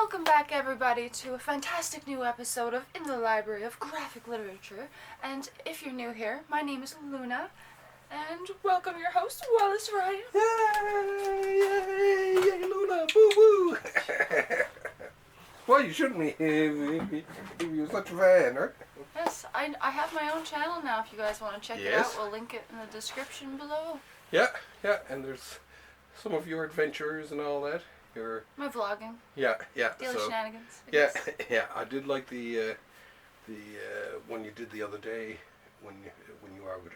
Welcome back, everybody, to a fantastic new episode of In the Library of Graphic Literature. And if you're new here, my name is Luna, and welcome your host, Wallace Ryan. Yay, Luna, boo-boo. Well, you shouldn't be if you're such a fan, right? Yes, I have my own channel now. If you guys want to check it out, we'll link it in the description below. Yeah, and there's some of your adventures and all that. My vlogging. Yeah. Daily shenanigans. Yeah. I did like the one you did the other day when you are with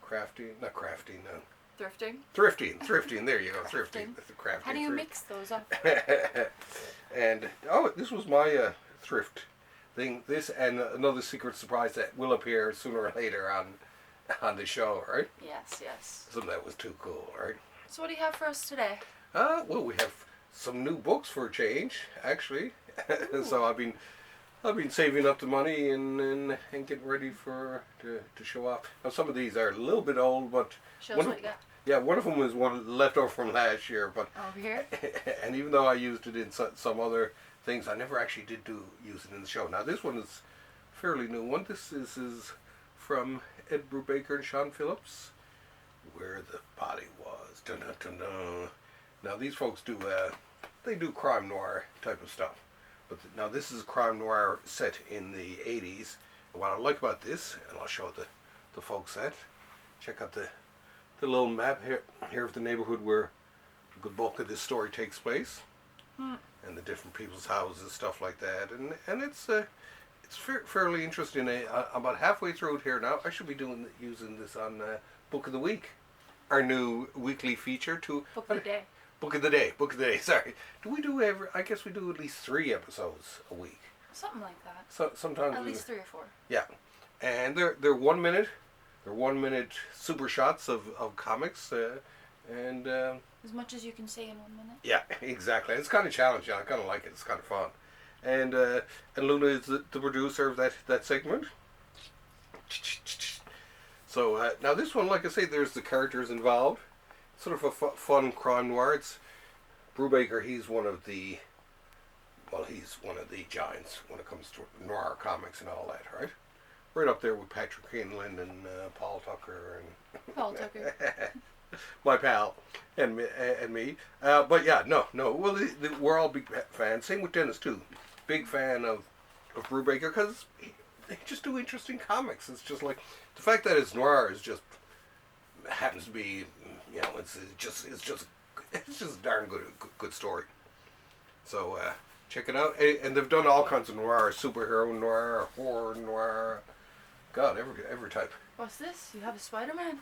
thrifting. There you go, thrifting. The crafting. How do you mix those up? And this was my thrift thing. This and another secret surprise that will appear sooner or later on the show, right? Yes. Something that was too cool, right? So what do you have for us today? Well, we have some new books for a change, actually. So I've been saving up the money and getting ready to show off. Now some of these are a little bit old, but show us what you got. Yeah, one of them was one left over from last year, but over here. And even though I used it in some other things, I never actually did use it in the show. Now this one is fairly new one. This is from Brubaker and Phillips, Where the Body Was. Dun, dun, dun, dun. Now these folks do crime noir type of stuff, but now this is crime noir set in the 80s. And what I like about this, and I'll show the folks that, check out the little map here of the neighborhood where the good bulk of this story takes place, and the different people's houses, stuff like that, and it's fairly interesting. I'm about halfway through it here now. I should be using this on Book of the Week, our new weekly feature to Book of the day. Sorry. Do we do I guess we do at least 3 episodes a week. Something like that. So sometimes at least 3 or 4. Yeah, and they're 1 minute. They're 1 minute super shots of comics, and as much as you can say in 1 minute. Yeah, exactly. It's kind of challenging. I kind of like it. It's kind of fun. And Luna is the producer of that segment. So now this one, like I say, there's the characters involved. Sort of a fun crime noir. It's Brubaker. He's one of the giants when it comes to noir comics and all that, right? Right up there with Patrick Hinland and Paul Tucker my pal and me. But yeah, no. Well, we're all big fans. Same with Dennis too. Big fan of Brubaker because they just do interesting comics. It's just like the fact that it's noir is just happens to be, it's just a darn good story. So check it out. And they've done all kinds of noir, superhero noir, horror noir. God, every type. What's this? You have a Spider-Man?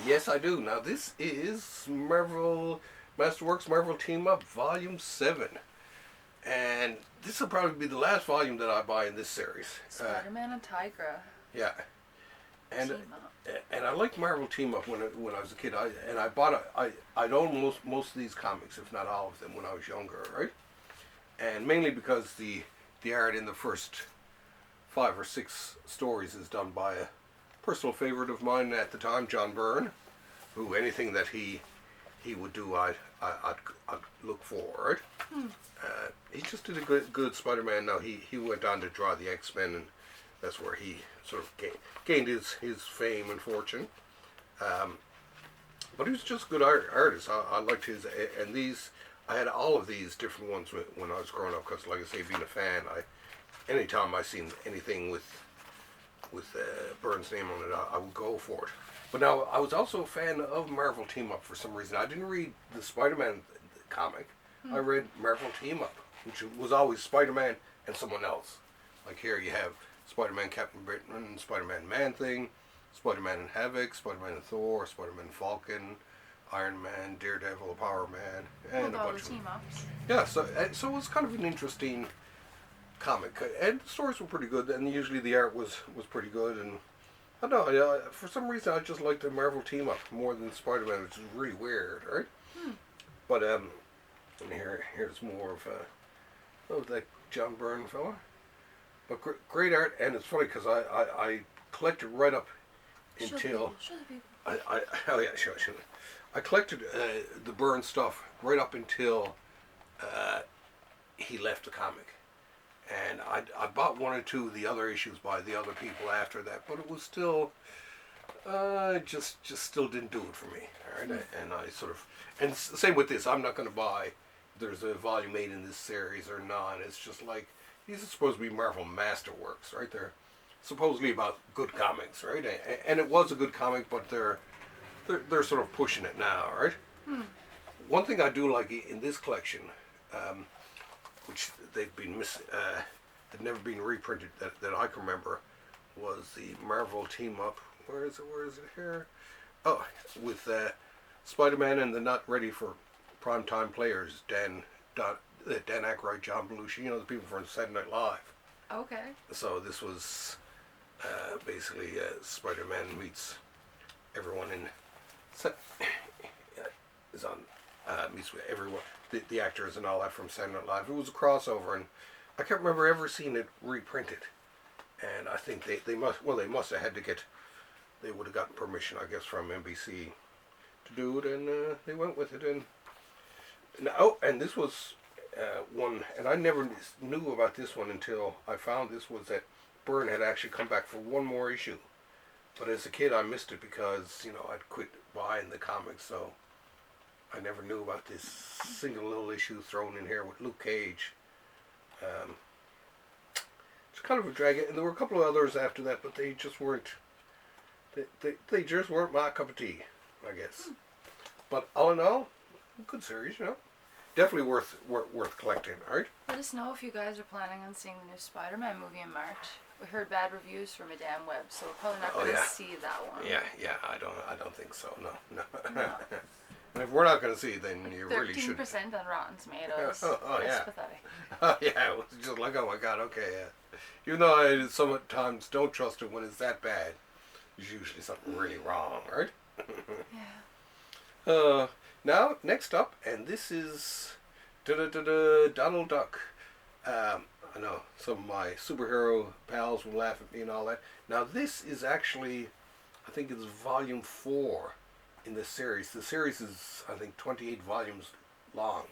Yes, I do. Now this is Masterworks Marvel Team Up Volume 7. And this will probably be the last volume that I buy in this series. Spider-Man and Tigra. Yeah. And I liked Marvel Team Up when I was a kid. I'd own most of these comics, if not all of them, when I was younger, right? And mainly because the art in the first 5 or 6 stories is done by a personal favorite of mine at the time, John Byrne, who anything that he would do, I'd look for, right? He just did a good Spider-Man. Now he went on to draw the X-Men, and that's where he sort of gained his fame and fortune. But he was just a good artist. I liked his, and these, I had all of these different ones when I was growing up, because like I say, being a fan, anytime I seen anything with Byrne's name on it, I would go for it. But now, I was also a fan of Marvel Team Up for some reason. I didn't read the Spider-Man comic. I read Marvel Team Up, which was always Spider-Man and someone else. Like here you have Spider-Man Captain Britain, Spider-Man Man-Thing, Spider-Man and Havoc, Spider-Man and Thor, Spider-Man Falcon, Iron Man, Daredevil, Power Man, and a bunch of team-ups. Yeah, so it was kind of an interesting comic, and the stories were pretty good, and usually the art was pretty good, and I don't know, for some reason I just liked the Marvel Team Up more than Spider-Man, which is really weird, right? But and here's more of that John Byrne fella. But great art, and it's funny because I collected right up until Show the people. Sure. I collected the Byrne stuff right up until he left the comic. And I bought one or two of the other issues by the other people after that, but it was still, just still didn't do it for me. All right? And I sort of, and same with this, I'm not going to buy, there's a volume 8 in this series or not. It's just like, these are supposed to be Marvel Masterworks, right? They're supposedly about good comics, right? And it was a good comic, but they're sort of pushing it now, right? One thing I do like in this collection, which they've never been reprinted that I can remember, was the Marvel team up. Where is it here? Oh, with Spider-Man and the not ready for primetime players, Dan Aykroyd, John Belushi, the people from Saturday Night Live. Okay. So this was basically Spider-Man meets everyone in is on meets with everyone, the actors and all that from Saturday Night Live. It was a crossover, and I can't remember ever seeing it reprinted. And I think they must have had to get, they would have gotten permission, I guess, from NBC to do it, and they went with it. And this was one, and I never knew about this one until I found this, was that Byrne had actually come back for one more issue. But as a kid, I missed it because, I'd quit buying the comics, so I never knew about this single little issue thrown in here with Luke Cage. It's kind of a drag, and there were a couple of others after that, but they just weren't, they just weren't my cup of tea, I guess. But all in all, good series, Definitely worth collecting, alright? Let us know if you guys are planning on seeing the new Spider-Man movie in March. We heard bad reviews for Madame Web, so we're probably not going to see that one. Yeah, I don't think so, no. And if we're not going to see it, then you really should. 13% on Rotten Tomatoes. Oh, That's yeah. pathetic. Oh, yeah, it was just like, oh my God, okay, yeah. Even though I sometimes don't trust it when it's that bad, there's usually something really wrong, right? Yeah. Now, next up, and this is Donald Duck. I know some of my superhero pals will laugh at me and all that. Now, this is actually, I think it's volume 4 in this series. The series is, I think, 28 volumes long,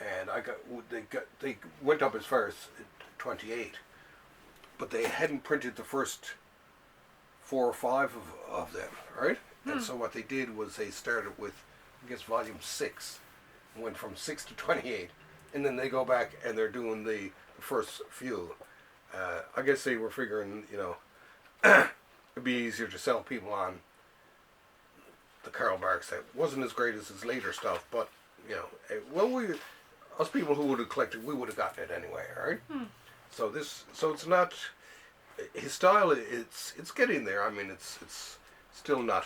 and they went up as far as 28, but they hadn't printed the first 4 or 5 of them, right? And so what they did was they started with, I guess, volume 6, went from 6 to 28, and then they go back and they're doing the first few. I guess they were figuring, it'd be easier to sell people on the Karl Barks that wasn't as great as his later stuff, but us people who would have collected, we would have gotten it anyway, right? So it's not his style. It's getting there. I mean, it's still not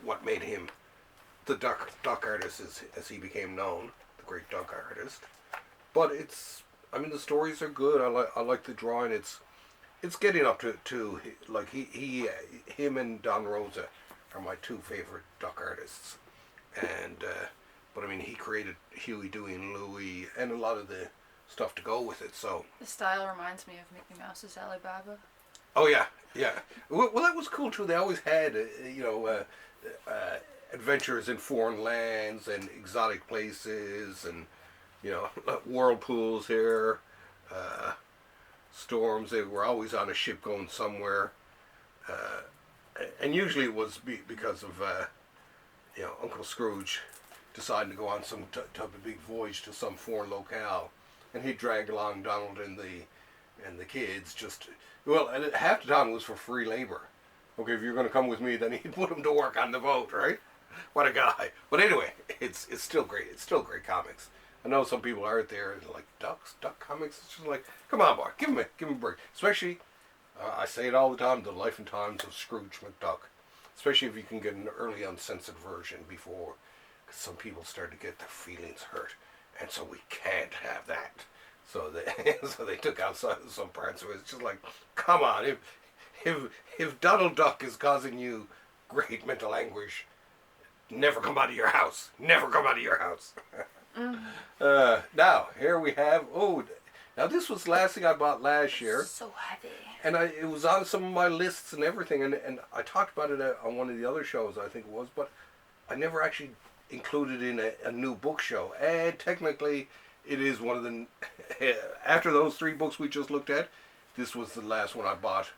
what made him the duck artist as he became known, the great duck artist. But the stories are good. I like the drawing. It's getting up to like him and Don Rosa are my 2 favorite duck artists. And but he created Huey, Dewey, and Louie, and a lot of the stuff to go with it. So the style reminds me of Mickey Mouse's Alibaba. Oh yeah. Well, that was cool too. They always had adventures in foreign lands and exotic places, and whirlpools here, storms. They were always on a ship going somewhere, and usually it was because of Uncle Scrooge deciding to go on some type of big voyage to some foreign locale, and he'd drag along Donald and the kids. And half the time it was for free labor. Okay, if you're going to come with me, then he'd put them to work on the boat, right? What a guy. But anyway, it's still great. It's still great comics. I know some people out there like duck comics. It's just like, come on, boy, give him a break. Especially, I say it all the time, the life and times of Scrooge McDuck. Especially if you can get an early uncensored version before, because some people start to get their feelings hurt, and so we can't have that. So they took out some parts of it. It's just like, come on, if Donald Duck is causing you great mental anguish, never come out of your house. Never come out of your house. Now, here we have, now this was the last thing I bought last year. So heavy. And it was on some of my lists and everything, and I talked about it on one of the other shows, I think it was, but I never actually included it in a new book show. And technically, it is one of the after those 3 books we just looked at, this was the last one I bought.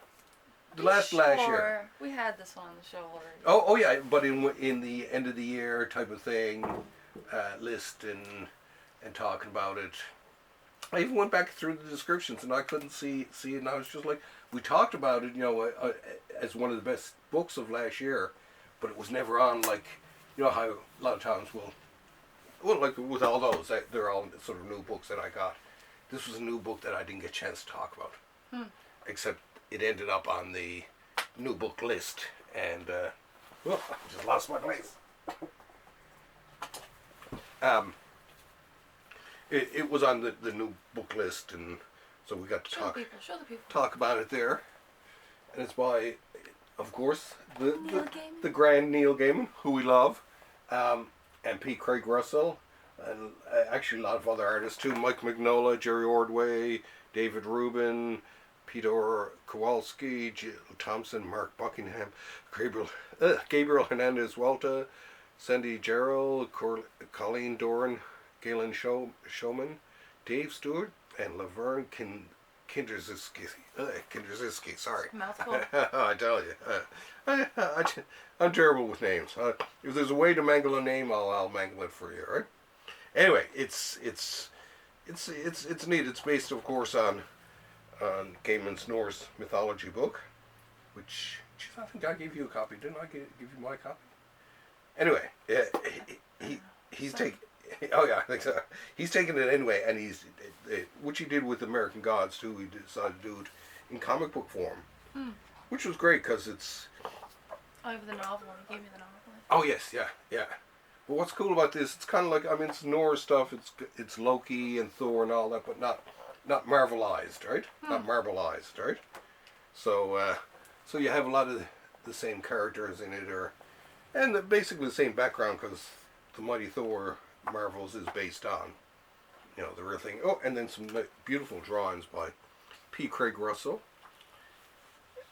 Last year. We had this one on the show already. Oh yeah, but in the end of the year type of thing, list and talking about it. I even went back through the descriptions and I couldn't see it, and I was just like, we talked about it, as one of the best books of last year, but it was never on, like, how a lot of times well, like with all those, they're all sort of new books that I got. This was a new book that I didn't get a chance to talk about, except it ended up on the new book list, and I just lost my place. It was on the new book list, and so we got to Show the people. talk about it there. And it's by, of course, the grand Neil Gaiman, who we love, and P. Craig Russell, and actually a lot of other artists too. Mike Mignola, Jerry Ordway, David Rubin, Peter Kowalski, Jill Thompson, Mark Buckingham, Gabriel Hernandez Walta, Sandy Gerald, Colleen Doran, Galen Showman, Dave Stewart, and Laverne Kinderziski. Sorry. Mouthful. I tell you, I'm terrible with names. If there's a way to mangle a name, I'll mangle it for you. Right? Anyway, it's neat. It's based, of course, on Gaiman's Norse Mythology book, which I think I gave you a copy. Didn't I give you my copy? Anyway, he's taking. Oh yeah, I think so. He's taken it anyway, and which he did with American Gods too. He decided to do it in comic book form, which was great because it's. I have the novel. He gave me the novel. Oh yes, yeah. But what's cool about this? It's kind of like, it's Norse stuff. It's Loki and Thor and all that, but not Marvelized, right? Not Marvelized, right? So you have a lot of the same characters in it, and basically the same background, because the Mighty Thor Marvels is based on, the real thing. Oh, and then some beautiful drawings by P. Craig Russell.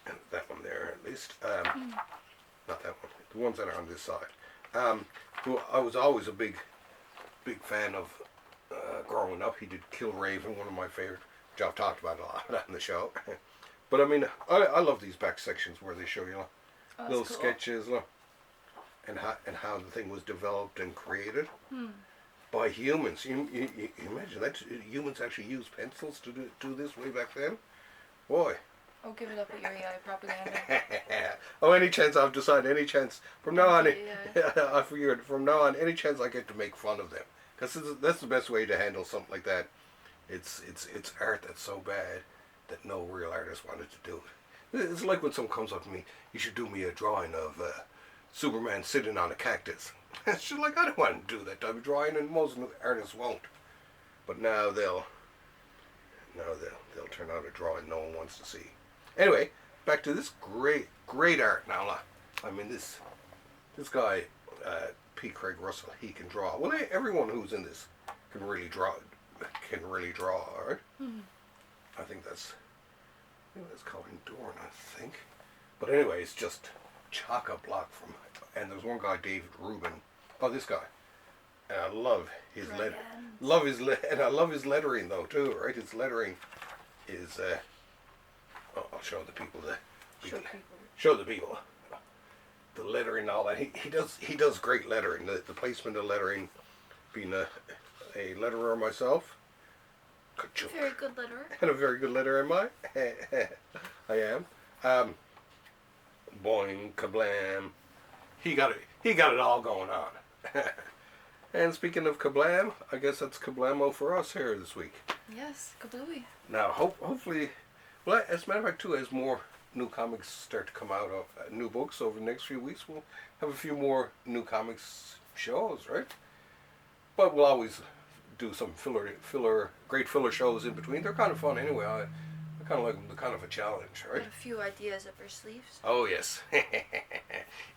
And that one there, at least. Not that one. The ones that are on this side. Who I was always a big fan of growing up. He did Kill Raven, one of my favorite, which I've talked about a lot on the show. But I love these back sections where they show you little cool sketches, and how the thing was developed and created by humans. You imagine that humans actually used pencils to do this way back then? Boy. Oh, give it up with your AI propaganda. Any chance from now on, I figured from now on, any chance I get to make fun of them, because that's the best way to handle something like that. It's art that's so bad that no real artist wanted to do it. It's like when someone comes up to me, you should do me a drawing of Superman sitting on a cactus. It's just like, I don't want to do that type of drawing, and most artists won't. But now they'll turn out a drawing no one wants to see. Anyway, back to this great art now. This guy, P. Craig Russell, he can draw. Well, everyone who's in this can really draw. Right? I think that's Colin Dorn, I think. But anyway, it's just chock-a-block from. And there's one guy, David Rubin. Oh, this guy. And I love his letter. And I love his lettering though too. Right? His lettering is. I'll show the people Show the people the lettering and all that. He does great lettering. The placement of lettering, being a letterer myself. Very good letterer. And a very good letterer, am I? I am. Boing, kablam. He got it all going on. And speaking of kablam, I guess that's kablamo for us here this week. Yes, kablooey. Now, hopefully, well, as a matter of fact, too, as more new comics start to come out of new books over the next few weeks, we'll have a few more new comics shows, right? But we'll always do some great filler shows in between. They're kind of fun anyway. I kind of like them. They're kind of a challenge, right? Got a few ideas up your sleeves. Oh, yes.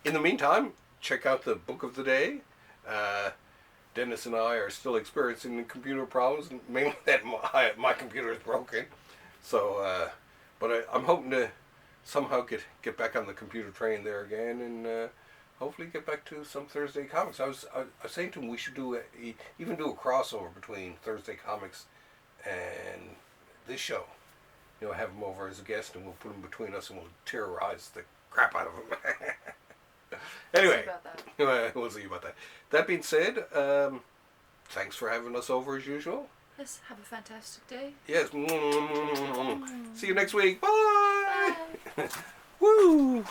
In the meantime, check out the book of the day. Dennis and I are still experiencing computer problems, mainly that my computer is broken. So, but I'm hoping to somehow get back on the computer train there again and hopefully get back to some Thursday comics. I was saying to him we should even do a crossover between Thursday comics and this show. You know, have him over as a guest, and we'll put him between us, and we'll terrorize the crap out of him. Anyway, we'll see about that. That being said, thanks for having us over as usual. Yes, have a fantastic day. Yes. See you next week. Bye. Bye. Woo.